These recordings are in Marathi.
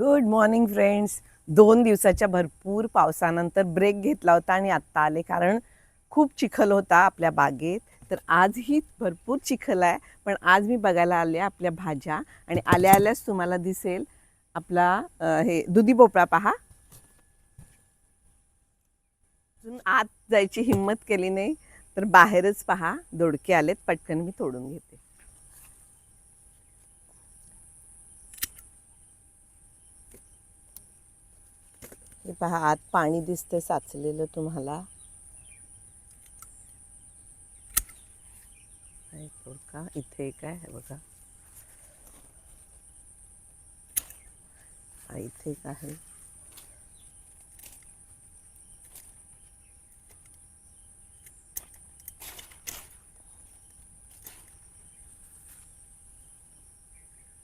Good morning friends. 2 दिवसाच्या भरपूर पावसानंतर ब्रेक घेतला होता आणि आत्ता आले, कारण खूप चिखल होता आपल्या बागेत. तर आजही भरपूर चिखल आहे, पण आज मी बघायला आले आपल्या भाज्या. आणि आल्या आल्याच तुम्हाला दिसेल आपला हे दुधी भोपळा पहा. अजून आत जायची हिम्मत केली नाही, तर बाहेरच पहा दोडके आलेत. पटकन मी तोडून घेते. हे पहा, आत पाणी दिसतं साचलेलं तुम्हाला. दोडका इथे एक आहे बघा, इथे एक आहे.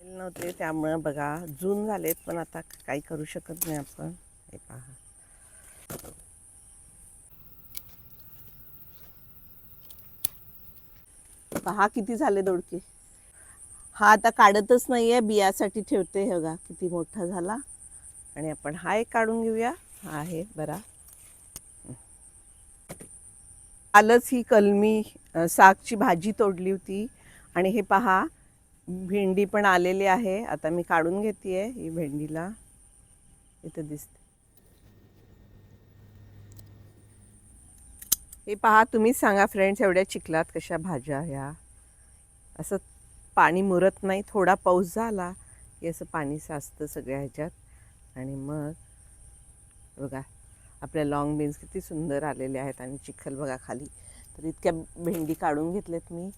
नव्हते त्यामुळे बघा जून झालेत, पण आता काही करू शकत नाही आपण. हे पहा, पहा किती झाले दोडके. हा आता काढतच नाहीये, बियासाठी ठेवते. हे बघा किती मोठा झाला. आणि आपण हा एक काढून घेऊया. हा आहे बरा. कालच ही कलमी सागची भाजी तोडली होती. आणि हे पहा, भेंडी पण आलेली आहे. आता मी काढून घेते ही भेंडीला. इथं दिसते. हे पहा, तुम्हीच सांगा फ्रेंड्स, एवढ्या चिखलात कशा भाज्या ह्या. असं पाणी मुरत नाही. थोडा पाऊस झाला की असं पाणी साचतं सगळ्या ह्याच्यात. आणि मग बघा आपल्या लॉंग बीन्स किती सुंदर आलेले आहेत. आणि चिखल बघा खाली. तर इतक्या भेंडी काढून घेतल्यात मी.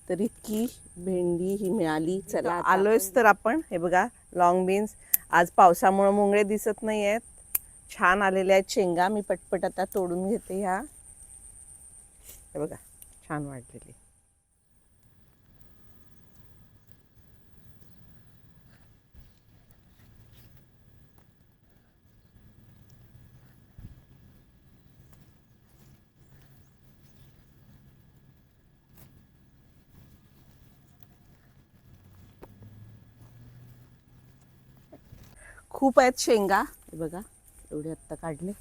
तर इतकी भेंडी ही मिळाली. चला आलोयच तर आपण. हे बघा लॉंग बीन्स. आज पावसामुळे मुंगळे दिसत नाही आहेत. छान आलेले आहेत शेंगा. मी पटपट आता तोडून घेते ह्या. हे बघा छान वाढलेली. खूप आहेत शेंगा. हे बघा एवढे आत्ता काढले.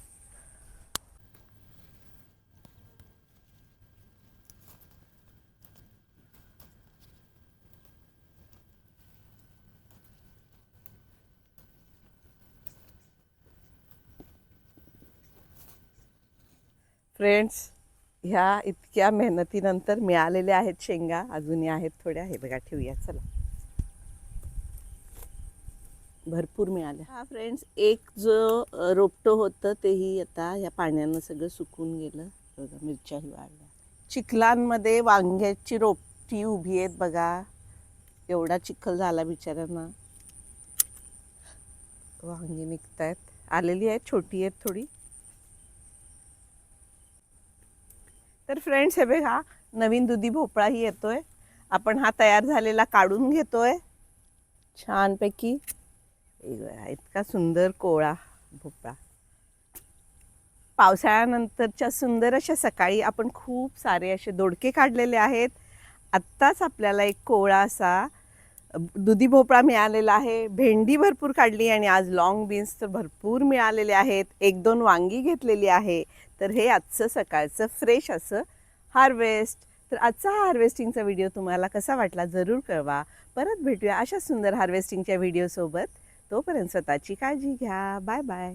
फ्रेंड्स, ह्या इतक्या मेहनतीनंतर मिळालेल्या आहेत शेंगा. अजूनही आहेत थोड्या. हे बघा ठेवूया. चला, भरपूर मिळाल्या. हा फ्रेंड्स, एक जो रोपटं होतं तेही आता या पाण्यानं सगळं सुकून गेलं. बघा मिरच्याही वाढल्या. चिखलांमध्ये वांग्याची रोपटी उभी आहेत बघा. एवढा चिखल झाला बिचाऱ्यांना. वांगी निघतायत. आलेली आहेत, छोटी आहेत थोडी. तर फ्रेंड्स, हे बघा नवीन दुधी भोपळाही येतोय. आपण हा तयार झालेला काढून घेतोय छानपैकी. इतका सुंदर कोवळा भोपळा. पावसाळ्यानंतरच्या सुंदर अशा सकाळी आपण खूप सारे असे दोडके काढलेले आहेत. आत्ताच आपल्याला एक कोवळा असा दुधी भोपळा मिळालेला आहे. भेंडी भरपूर काढली. आणि आज लॉंग बीन्स तर भरपूर मिळालेले आहेत. 1-2 वांगी घेतलेली आहे. तर हे आजचं सकाळचं फ्रेश असं हार्वेस्ट. तर आजचा हार्वेस्टिंगचा व्हिडिओ तुम्हाला कसा वाटला जरूर कळवा. परत भेटूया अशा सुंदर हार्वेस्टिंगच्या व्हिडिओसोबत. तोपर्यंत स्वतःची काळजी घ्या. Bye bye.